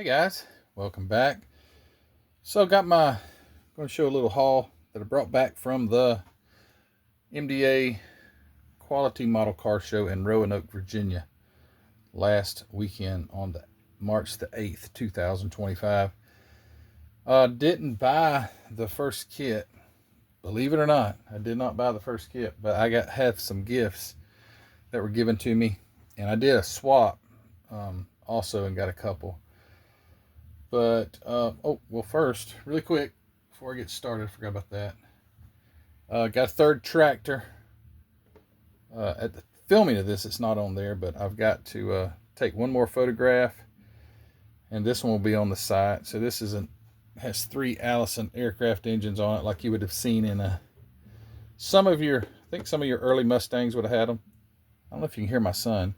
guys, welcome back. So going to show a little haul that I brought back from the MDA Quality Model Car Show in Roanoke, Virginia last weekend on March the 8th, 2025. Didn't buy the first kit, believe it or not. I did not buy the first kit, but I have some gifts that were given to me, and I did a swap also and got a couple. But first, really quick before I get started, I forgot about that. Got a third tractor. At the filming of this, it's not on there, but I've got to take one more photograph, and this one will be on the site. So this has 3 Allison aircraft engines on it, like you would have seen in some of your early Mustangs would have had them. I don't know if you can hear my son.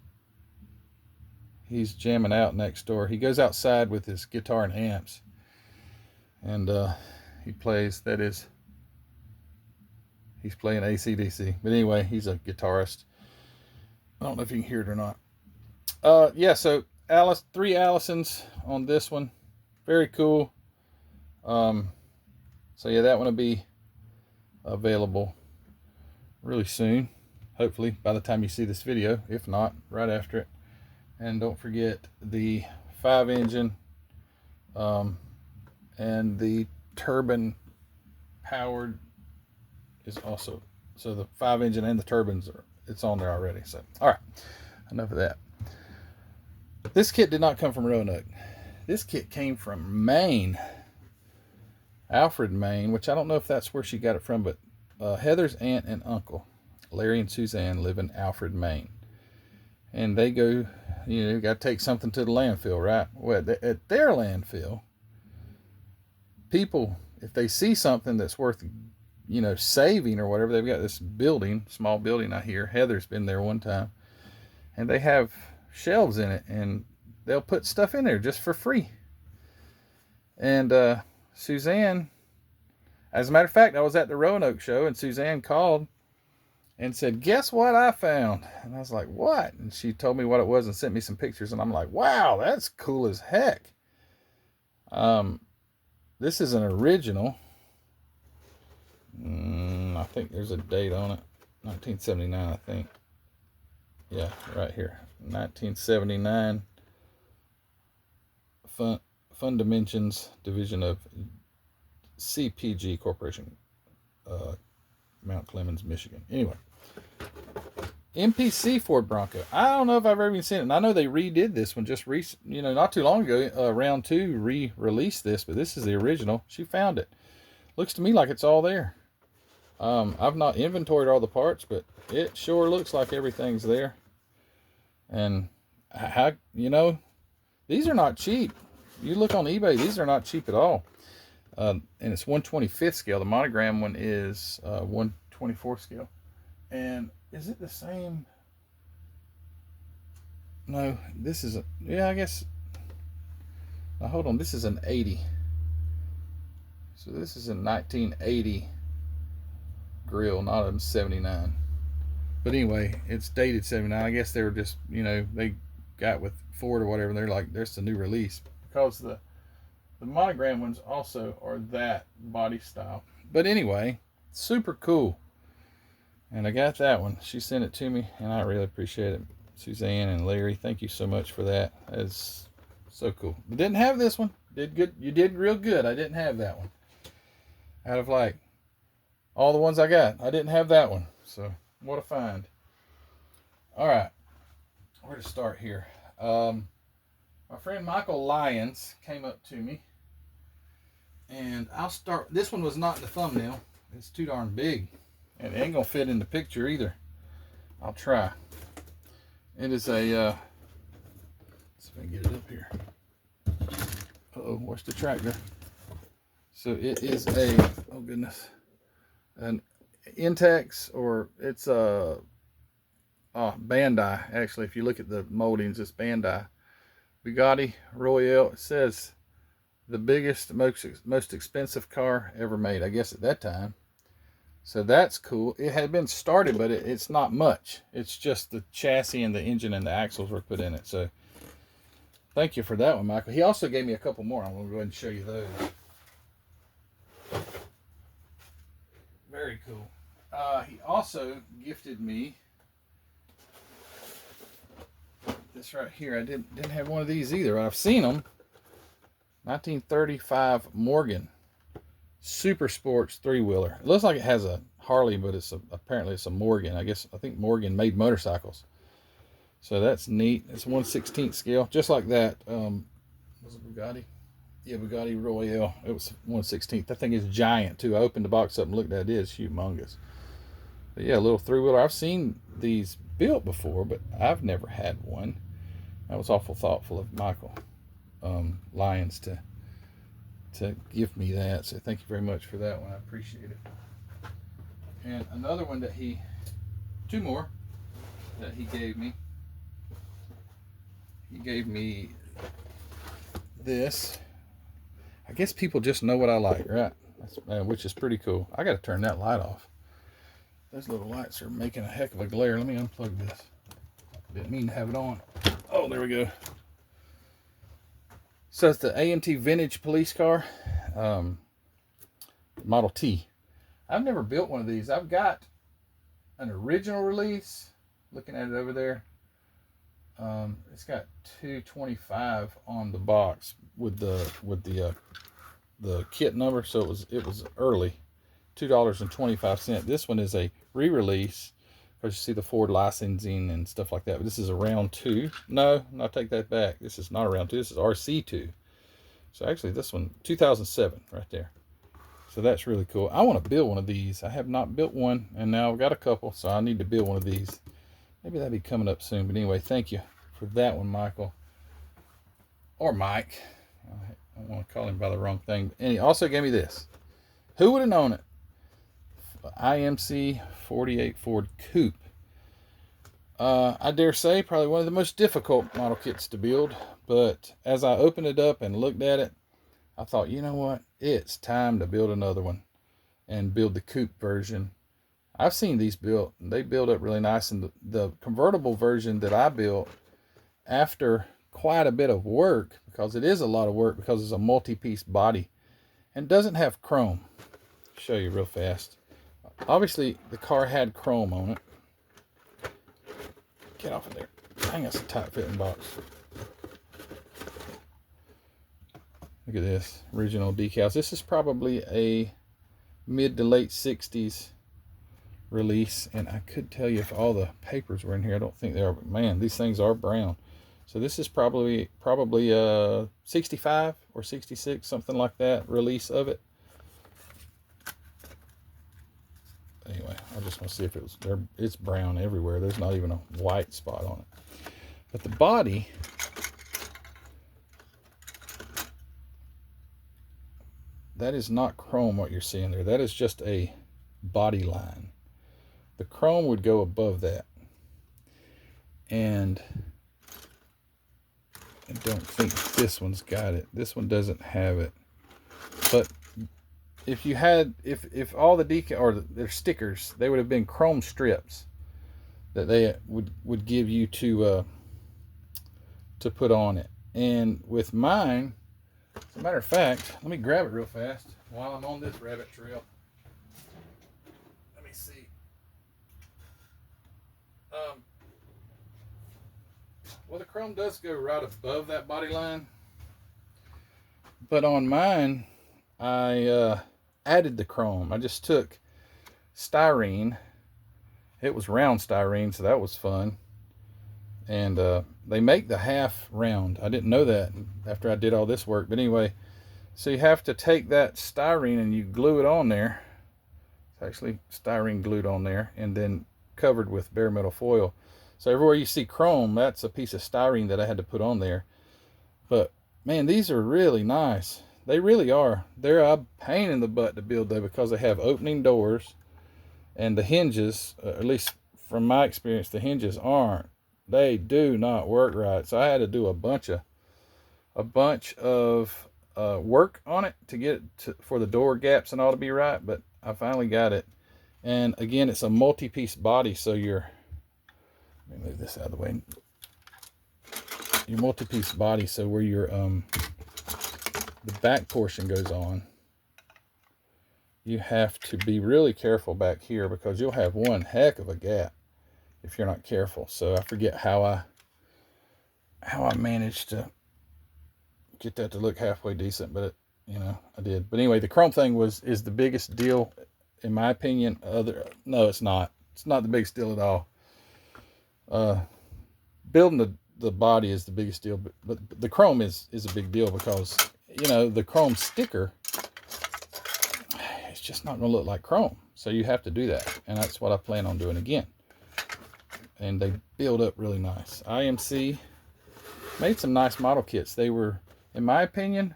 He's jamming out next door. He goes outside with his guitar and amps, and he plays. He's playing AC/DC. But anyway, he's a guitarist. I don't know if you can hear it or not. So 3 Allisons on this one. Very cool. So yeah, that one will be available really soon. Hopefully by the time you see this video. If not, right after it. And don't forget the 5 engine and the turbine powered is also, so the 5 engine and the turbines it's on there already. So all right, enough of that. This kit did not come from Roanoke. This kit came from Maine, Alfred, Maine, which I don't know if that's where she got it from, but Heather's aunt and uncle, Larry and Suzanne, live in Alfred, Maine. And they go, got to take something to the landfill, right? Well, at their landfill, people, if they see something that's worth, saving or whatever, they've got this small building I hear. Heather's been there one time. And they have shelves in it, and they'll put stuff in there just for free. And Suzanne, as a matter of fact, I was at the Roanoke show, and Suzanne called and said, "Guess what I found?" And I was like, "What?" And she told me what it was and sent me some pictures, and I'm like, "Wow, that's cool as heck." This is an original. I think there's a date on it. 1979, I think. Yeah, right here. 1979. Fun Dimensions division of CPG Corporation, Mount Clemens, Michigan. Anyway, MPC Ford Bronco. I don't know if I've ever even seen it. And I know they redid this one just not too long ago. Round 2 re-released this, but this is the original. She found it. Looks to me like it's all there. I've not inventoried all the parts, but it sure looks like everything's there. And these are not cheap. You look on eBay, these are not cheap at all. And it's 1/25th scale. The monogram one is 1/24 scale. And is it the same? No, this is I guess. Now hold on, this is an 80. So this is a 1980 grill, not a 79. But anyway, it's dated 79. I guess they were just, they got with Ford or whatever, and they're like, there's the new release. Because the monogram ones also are that body style. But anyway, super cool. And I got that one. She sent it to me, and I really appreciate it. Suzanne and Larry, thank you so much for that. That's so cool. I didn't have this one. Did good. You did real good. I didn't have that one. Out of like all the ones I got, I didn't have that one. So what a find. All right, where to start here? My friend Michael Lyons came up to me, and I'll start. This one was not in the thumbnail. It's too darn big, and it ain't gonna fit in the picture either. I'll try. It is a let's see if I can get it up here. Where's the tractor? So it is oh goodness, an Intex, or it's a Bandai. Actually, if you look at the moldings, it's Bandai. Bugatti Royale. It says the biggest, most expensive car ever made, I guess at that time. So that's cool. It had been started, but it's not much. It's just the chassis and the engine and the axles were put in it. So thank you for that one, Michael. He also gave me a couple more. I'm going to go ahead and show you those. Very cool. He also gifted me this right here. I didn't have one of these either. I've seen them. 1935 Morgan Super Sports 3-wheeler. It looks like it has a Harley, but apparently it's a Morgan. I think Morgan made motorcycles. So that's neat. It's 1/16 scale, just like that. Was it Bugatti? Yeah, Bugatti Royale. It was 1/16. That thing is giant too. I opened the box up and looked at it. It's humongous. But yeah, a little 3-wheeler. I've seen these built before, but I've never had one. That was awful thoughtful of Michael Lyons to give me that. So thank you very much for that one. I appreciate it. And another one that two more that he gave me. He gave me this. I guess people just know what I like, right? Which is pretty cool. I got to turn that light off. Those little lights are making a heck of a glare. Let me unplug this. Didn't mean to have it on. Oh, there we go. So it's the AMT vintage police car, Model T. I've never built one of these. I've got an original release. Looking at it over there. It's got 225 on the box with the kit number, so it was early, $2.25. This one is a re-release because you see the Ford licensing and stuff like that. But this is a round 2. No, I take that back. This is not a round 2. This is RC2. So actually, this one 2007 right there. So that's really cool. I want to build one of these. I have not built one, and now I've got a couple, so I need to build one of these. Maybe that'll be coming up soon. But anyway, thank you for that one, Michael. Or Mike. I don't want to call him by the wrong thing. And he also gave me this. Who would have known it? IMC 48 Ford Coupe. I dare say probably one of the most difficult model kits to build. But as I opened it up and looked at it, I thought, you know what? It's time to build another one and build the coupe version. I've seen these built, and they build up really nice. And the convertible version that I built, after quite a bit of work, because it is a lot of work because it's a multi-piece body and doesn't have chrome. I'll show you real fast. Obviously, the car had chrome on it. Get off of there. Dang, that's a tight-fitting box. Look at this. Original decals. This is probably a mid to late 60s release, and I could tell you if all the papers were in here. I don't think they are, but man, these things are brown. So this is probably 65 or 66, something like that, release of it. Anyway, I just want to see if it's brown everywhere. There's not even a white spot on it. But the body, that is not chrome what you're seeing there. That is just a body line. The chrome would go above that. And I don't think this one's got it. This one doesn't have it. But if you had, if all the decal or their stickers, they would have been chrome strips that they would give you to put on it. And with mine, as a matter of fact, let me grab it real fast while I'm on this rabbit trail. Let me see. Well, the chrome does go right above that body line, but on mine, I added the chrome. I just took styrene. It was round styrene, so that was fun. And they make the half round. I didn't know that after I did all this work. But anyway, so you have to take that styrene and you glue it on there. It's actually styrene glued on there and then covered with bare metal foil. So everywhere you see chrome, that's a piece of styrene that I had to put on there. But man, these are really nice. They really are. They're a pain in the butt to build though, because they have opening doors, and the hinges, at least from my experience, the hinges aren't. They do not work right. So I had to do a bunch of work on it to get it for the door gaps and all to be right. But I finally got it. And again, it's a multi-piece body, so let me move this out of the way. your multi-piece body, so where your the back portion goes on, you have to be really careful back here, because you'll have one heck of a gap if you're not careful. So I forget how I managed to get that to look halfway decent, but I did. But anyway, the chrome thing is the biggest deal in my opinion. No, it's not. It's not the biggest deal at all. Building the body is the biggest deal, but the chrome is a big deal, because the chrome sticker, it's just not going to look like chrome. So you have to do that, and that's what I plan on doing again. And they build up really nice. IMC made some nice model kits. They were, in my opinion,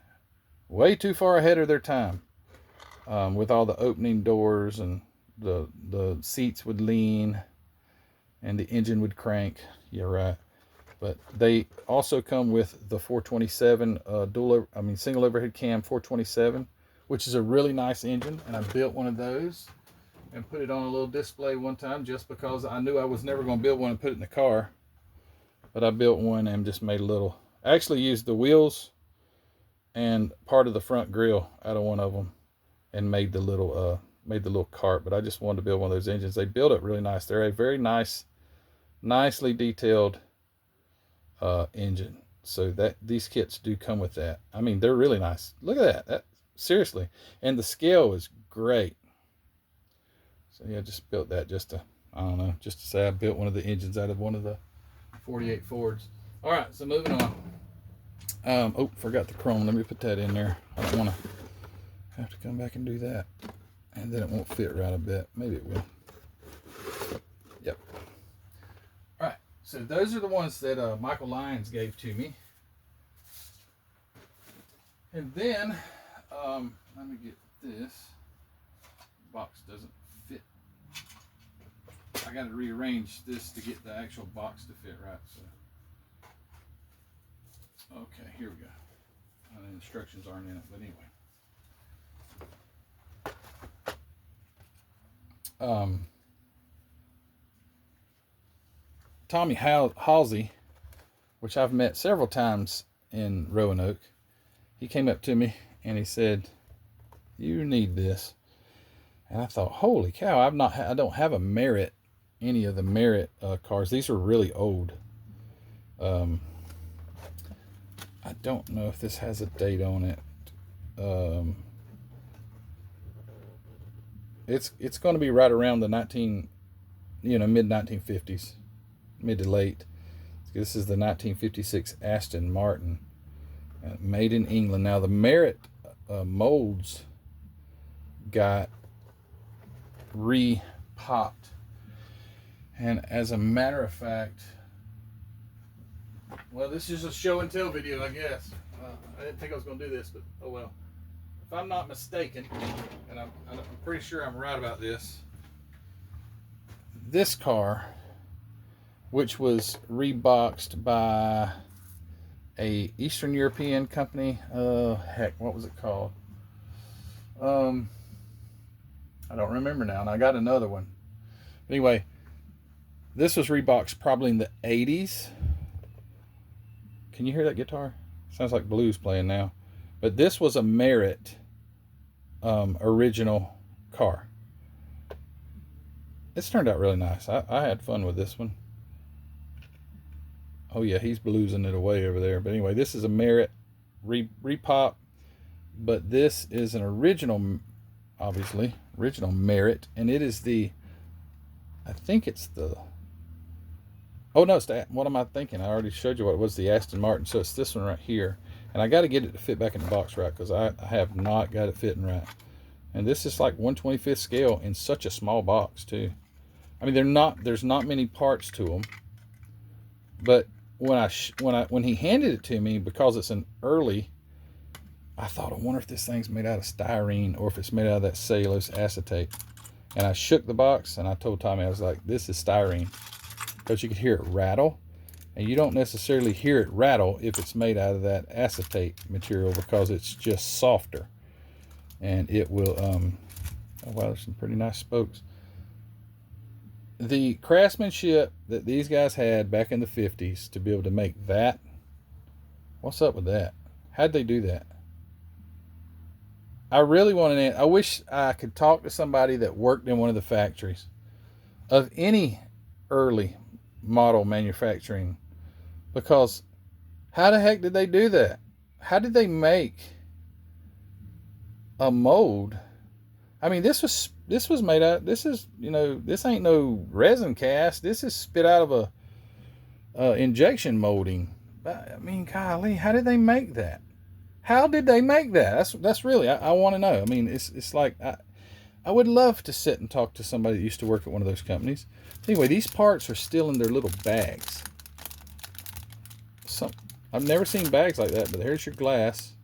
way too far ahead of their time, with all the opening doors, and the seats would lean and the engine would crank. Yeah, right. But they also come with the 427 single overhead cam 427, which is a really nice engine, and I built one of those and put it on a little display one time, just because I knew I was never going to build one and put it in the car. But I built one and just made a little, I actually used the wheels and part of the front grille out of one of them, and made the little cart. But I just wanted to build one of those engines. They build it really nice. They're a very nicely detailed engine. So that these kits do come with that. I mean, they're really nice. Look at that. Seriously. And the scale is great. So yeah, just built that just to say I built one of the engines out of one of the 48 Fords. All right, so moving on. Oh, forgot the chrome. Let me put that in there. I don't want to have to come back and do that, and then it won't fit right a bit. Maybe it will. Yep. All right, so those are the ones that Michael Lyons gave to me. And then let me get this. Box doesn't fit. I got to rearrange this to get the actual box to fit right. So, okay, here we go. The instructions aren't in it, but anyway. Tommy Halsey, which I've met several times in Roanoke, he came up to me and he said, "You need this." And I thought, holy cow, I don't have any of the Merit cars. These are really old. I don't know if this has a date on it. It's going to be right around the mid 1950s, mid to late. This is the 1956 Aston Martin, made in England. Now the Merit molds got re-popped, and as a matter of fact, well, this is a show and tell video, I guess. I didn't think I was going to do this, but oh well. If I'm not mistaken, and I'm pretty sure I'm right about this, this car, which was reboxed by a Eastern European company, what was it called? I don't remember now, and I got another one. Anyway, this was reboxed probably in the 80s. Can you hear that guitar? Sounds like blues playing now. But this was a Merit original car. It's turned out really nice. I had fun with this one. Oh yeah, he's bluesing it away over there. But anyway, this is a Merit repop. But this is an original, obviously, original Merit. And it is I think it's the, oh no, what am I thinking? I already showed you what it was, the Aston Martin. So it's this one right here. And I got to get it to fit back in the box right, because I have not got it fitting right. And this is like 1/25th scale in such a small box too. I mean, there's not many parts to them. But when he handed it to me, because it's an early, I thought, I wonder if this thing's made out of styrene or if it's made out of that cellulose acetate. And I shook the box and I told Tommy, I was like, this is styrene, because you could hear it rattle. And you don't necessarily hear it rattle if it's made out of that acetate material, because it's just softer. And it will, oh wow, there's some pretty nice spokes. The craftsmanship that these guys had back in the 50s to be able to make that What's up with that? How'd they do that? I really want to. I wish I could talk to somebody that worked in one of the factories of any early model manufacturing, because how the heck did they do that? How did they make a mold? I mean, this was made out. This is, this ain't no resin cast. This is spit out of a injection molding. I mean, golly, how did they make that? How did they make that? That's really, I want to know. I mean, it's like I would love to sit and talk to somebody that used to work at one of those companies. Anyway, these parts are still in their little bags. I've never seen bags like that, but here's your glass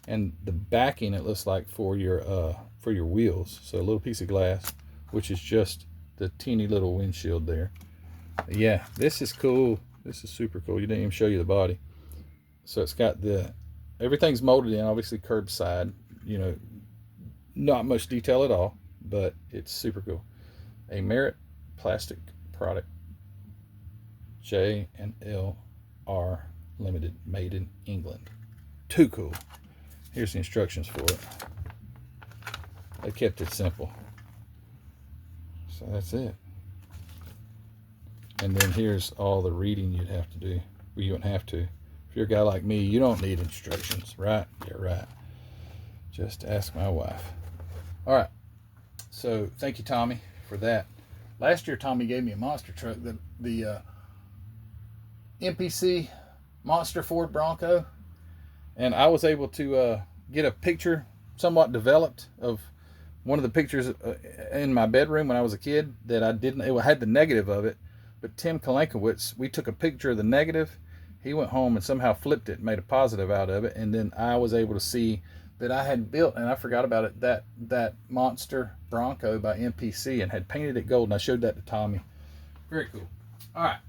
and the backing, it looks like, for your wheels. So a little piece of glass, which is just the teeny little windshield there. Yeah, this is cool. This is super cool. You didn't even show you the body. So it's got everything's molded in, obviously curbside, not much detail at all, but it's super cool. A Merit plastic product, J&L-R Limited, made in England. Too cool. Here's the instructions for it. They kept it simple. So that's it. And then here's all the reading you'd have to do. Well, you wouldn't have to. If you're a guy like me, you don't need instructions, right? Yeah, right. Just ask my wife. All right. So thank you, Tommy, for that. Last year, Tommy gave me a monster truck, the MPC Monster Ford Bronco, and I was able to get a picture somewhat developed of one of the pictures in my bedroom when I was a kid that I didn't. It had the negative of it, but Tim Kalenkowitz, we took a picture of the negative. He went home and somehow flipped it and made a positive out of it, and then I was able to see that I had built, and I forgot about it, that Monster Bronco by MPC, and had painted it gold, and I showed that to Tommy. Very cool. All right.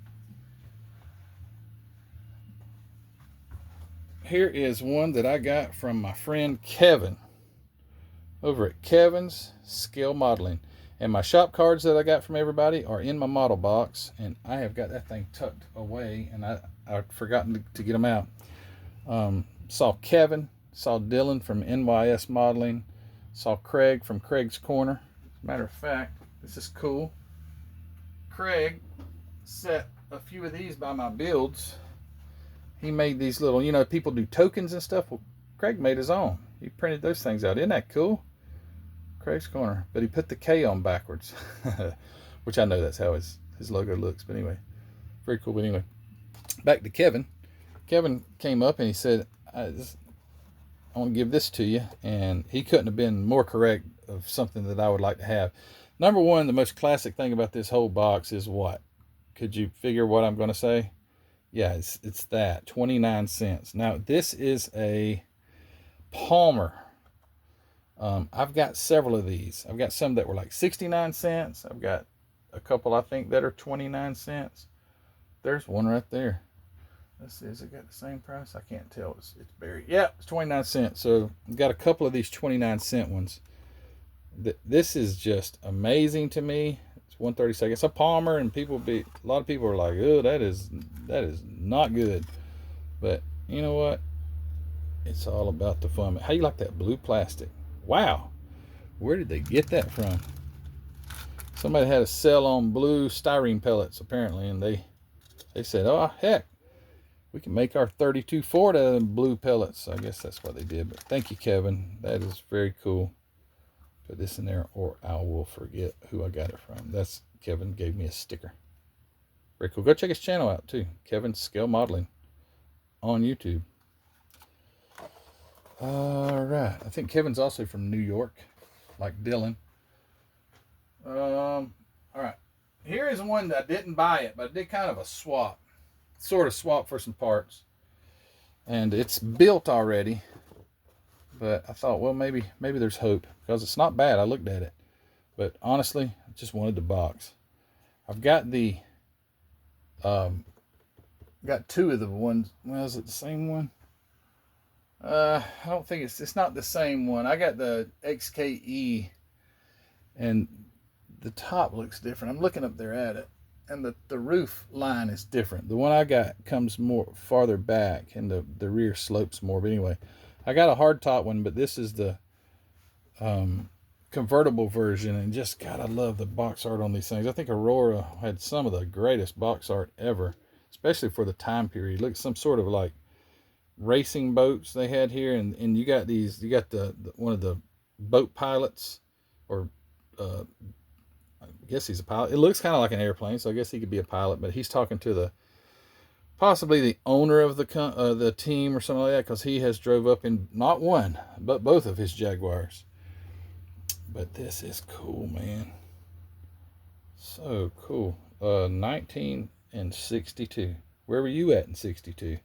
Here is one that I got from my friend Kevin over at Kevin's Scale Modeling. And my shop cards that I got from everybody are in my model box, and I have got that thing tucked away, and I've forgotten to get them out. Saw Kevin, saw Dylan from NYS Modeling, saw Craig from Craig's Corner. As a matter of fact, this is cool. Craig set a few of these by my builds. He made these little, people do tokens and stuff. Well, Craig made his own. He printed those things out. Isn't that cool? Craig's Corner. But he put the K on backwards, which I know that's how his logo looks. But anyway, very cool. But anyway, back to Kevin. Kevin came up and he said, I want to give this to you. And he couldn't have been more correct of something that I would like to have. Number one, the most classic thing about this whole box is what? Could you figure what I'm going to say? Yeah, it's that, 29 cents. Now, this is a Palmer. I've got several of these. I've got some that were like 69 cents. I've got a couple, I think, that are 29 cents. There's one right there. Let's see, has it got the same price? I can't tell. It's buried. Yeah, it's 29 cents. So I've got a couple of these 29 cent ones. This is just amazing to me. 132nd. It's a Palmer, and a lot of people are like, oh, that is not good. But you know what? It's all about the fun. How you like that blue plastic? Wow. Where did they get that from? Somebody had a sale on blue styrene pellets, apparently, and they said, oh, heck, we can make our 32 Ford out of them blue pellets. I guess that's what they did. But thank you, Kevin. That is very cool. Put this in there or I will forget who I got it from. That's Kevin gave me a sticker. Very cool. Go check his channel out too. Kevin's Scale Modeling on YouTube. All right. I think Kevin's also from New York, like Dylan. All right. Here is one that I didn't buy it, but I did kind of a swap. Sort of swap for some parts. And it's built already. But I thought, well, maybe there's hope, because it's not bad. I looked at it, but honestly, I just wanted the box. I've got got two of the ones. Well, is it the same one? I don't think it's not the same one. I got the XKE, and the top looks different. I'm looking up there at it, and the roof line is different. The one I got comes more farther back, and the rear slopes more. But anyway, I got a hardtop one, but this is the convertible version, and just gotta love the box art on these things. I think Aurora had some of the greatest box art ever, especially for the time period. Look, some sort of like racing boats they had here, and you got these. You got the one of the boat pilots, or I guess he's a pilot. It looks kind of like an airplane, so I guess he could be a pilot. But he's talking to the possibly the owner of the team or something like that, because he has drove up in not one but both of his Jaguars. But this is cool, man. So cool. 1962. Where were you at in 62?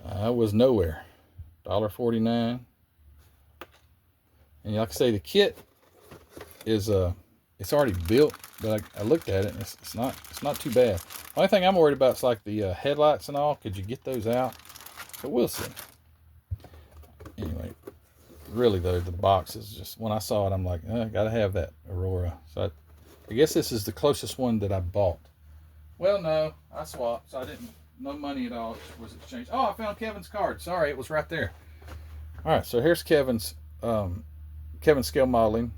I was nowhere. $1.49. And like I say, the kit is it's already built, but I looked at it and it's not too bad. The only thing I'm worried about is like the headlights and all. Could you get those out? But we'll see. Anyway, really though, the box is just, when I saw it, I'm like, I gotta have that Aurora. So I guess this is the closest one that I bought. Well, no, I swapped, so I didn't, no money at all was exchanged. Oh, I found Kevin's card. Sorry, it was right there. All right, so here's Kevin's scale modeling,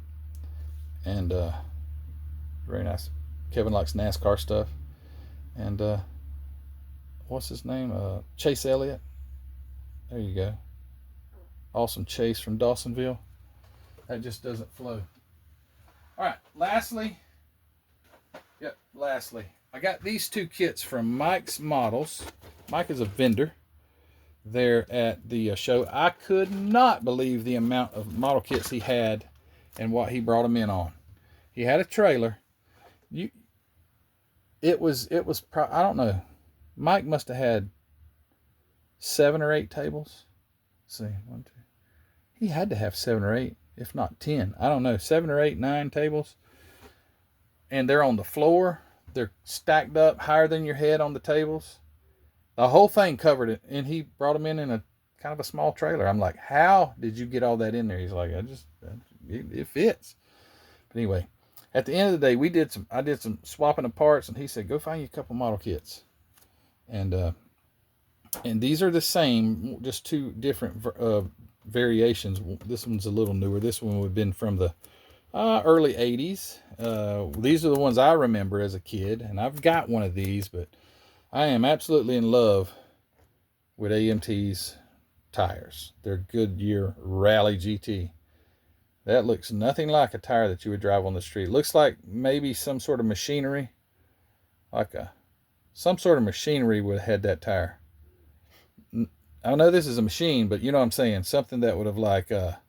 and very nice. Kevin likes NASCAR stuff, and what's his name? Chase Elliott. There you go. Awesome Chase from Dawsonville. That just doesn't flow. All right, lastly, I got these two kits from Mike's Models. Mike is a vendor there at the show. I could not believe the amount of model kits he had and what he brought them in on. He had a trailer. It was I don't know. Mike must have had 7 or 8 tables. Let's see, 1, 2. He had to have 7 or 8, if not 10. I don't know, 7 or 8, 9 tables. And they're on the floor. They're stacked up higher than your head on the tables. The whole thing covered it, and he brought them in a kind of a small trailer. I'm like, how did you get all that in there? He's like, it fits. But anyway, at the end of the day, I did some swapping of parts, and he said, go find you a couple model kits. And these are the same, just 2 different variations. This one's a little newer. This one would have been from the early 80s. These are the ones I remember as a kid, and I've got one of these, but I am absolutely in love with AMT's tires. They're Goodyear Rally GT. That looks nothing like a tire that you would drive on the street. It looks like maybe some sort of machinery, some sort of machinery would have had that tire. I know this is a machine, but you know what I'm saying, something that would have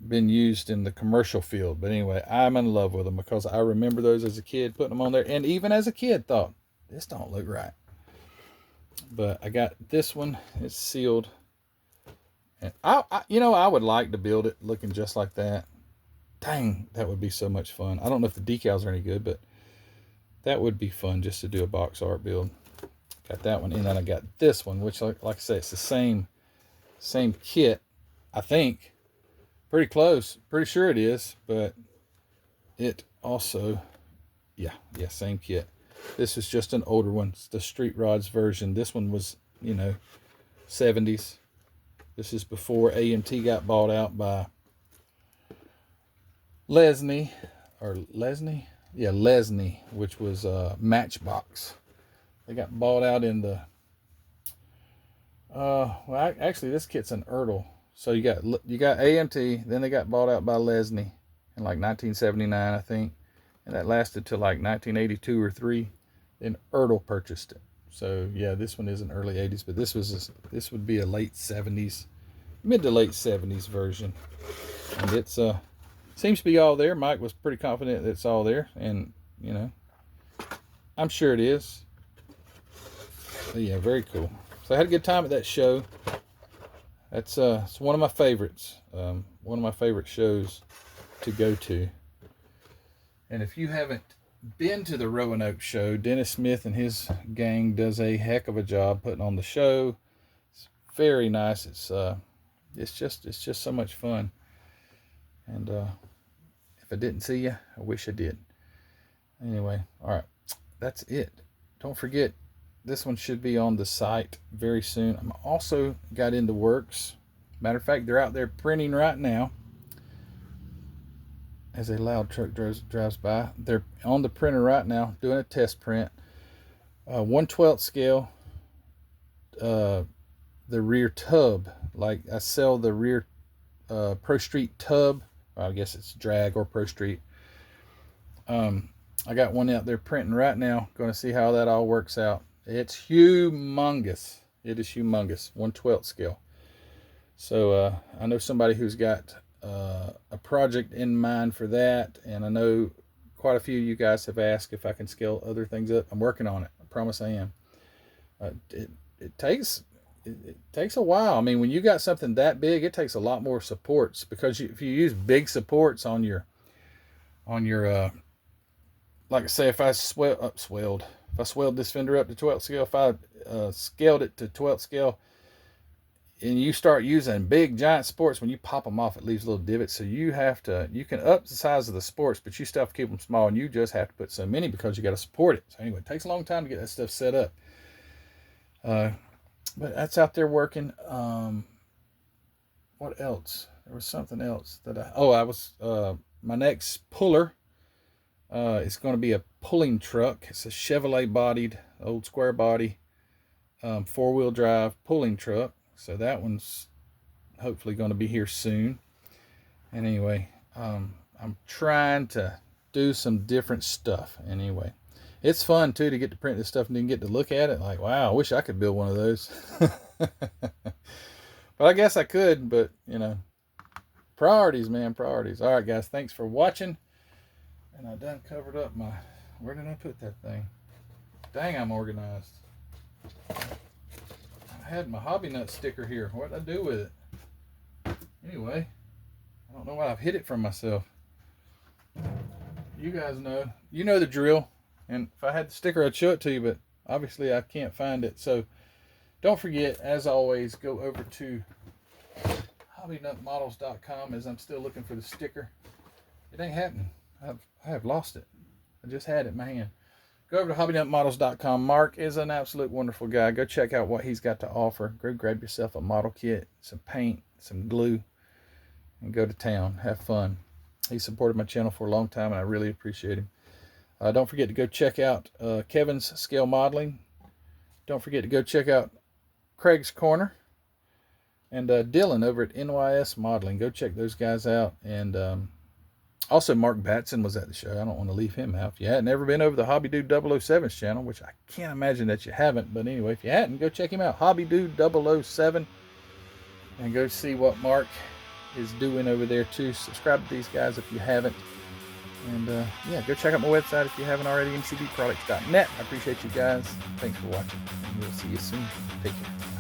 been used in the commercial field. But anyway, I'm in love with them because I remember those as a kid, putting them on there, and even as a kid thought, this don't look right. But I got this one. It's sealed, and I would like to build it looking just like that. Dang, that would be so much fun. I don't know if the decals are any good, but that would be fun just to do a box art build. Got that one, and then I got this one, which, like I say, it's the same kit, I think. Pretty close. Pretty sure it is, but it also, yeah, same kit. This is just an older one. It's the Street Rods version. This one was, 70s. This is before AMT got bought out by Lesney, which was Matchbox. They got bought out in the, actually this kit's an Ertl. So you got AMT, then they got bought out by Lesney in like 1979, I think. And that lasted till like 1982 or 3. Then Ertl purchased it. So yeah, this one isn't early 80s, but this would be a late 70s, mid to late 70s version. And it's seems to be all there. Mike was pretty confident that it's all there, and I'm sure it is. But yeah, very cool. So I had a good time at that show. That's it's one of my favorites. One of my favorite shows to go to. And if you haven't been to the Roanoke show, Dennis Smith and his gang does a heck of a job putting on the show. It's very nice. It's just so much fun. And if I didn't see you, I wish I did. Anyway, all right, that's it. Don't forget, this one should be on the site very soon. I'm also got into works. Matter of fact, they're out there printing right now. As a loud truck drives by, they're on the printer right now doing a test print. 1/12 scale, the rear tub. Like I sell the rear Pro Street tub. I guess it's drag or Pro Street. I got one out there printing right now. Going to see how that all works out. It's humongous. It is humongous. 1/12 scale. So I know somebody who's got a project in mind for that, and I know quite a few of you guys have asked if I can scale other things up. I'm working on it. I promise I am. It takes a while. I mean, when you got something that big, it takes a lot more supports, because if you use big supports on your like I say, if I swelled this fender up to 12th scale, if I scaled it to 12th scale, and you start using big giant supports, when you pop them off, it leaves little divots. So you can up the size of the supports, but you still have to keep them small, and you just have to put so many because you got to support it. So anyway, it takes a long time to get that stuff set up. But that's out there working. What else? There was something else that my next puller is going to be a pulling truck. It's a Chevrolet bodied, old square body, 4-wheel drive pulling truck. So that one's hopefully going to be here soon. And anyway, I'm trying to do some different stuff. Anyway, it's fun too to get to print this stuff and then get to look at it. Like, wow, I wish I could build one of those. But I guess I could, but you know, priorities, man, priorities. All right, guys, thanks for watching. And I done covered up where did I put that thing? Dang, I'm organized. I had my Hobby Nut sticker here. What did I do with it? Anyway, I don't know why I've hid it from myself. You guys know. You know the drill. And if I had the sticker, I'd show it to you, but obviously I can't find it. So don't forget, as always, go over to hobbynutmodels.com, as I'm still looking for the sticker. It ain't happening. I have lost it. I just had it in my hand. Go over to hobbynutmodels.com. Mark is an absolute wonderful guy. Go check out what he's got to offer. Go grab yourself a model kit, some paint, some glue, and go to town. Have fun. He supported my channel for a long time, and I really appreciate him. Don't forget to go check out Kevin's Scale Modeling. Don't forget to go check out Craig's Corner and Dylan over at NYS Modeling. Go check those guys out. And also, Mark Batson was at the show. I don't want to leave him out. If you hadn't ever been over the Hobby Dude 007's channel, which I can't imagine that you haven't, but anyway, if you hadn't, go check him out. Hobby Dude 007. And go see what Mark is doing over there too. Subscribe to these guys if you haven't. And yeah, go check out my website if you haven't already, mcbproducts.net. I appreciate you guys. Thanks for watching. And we'll see you soon. Take care.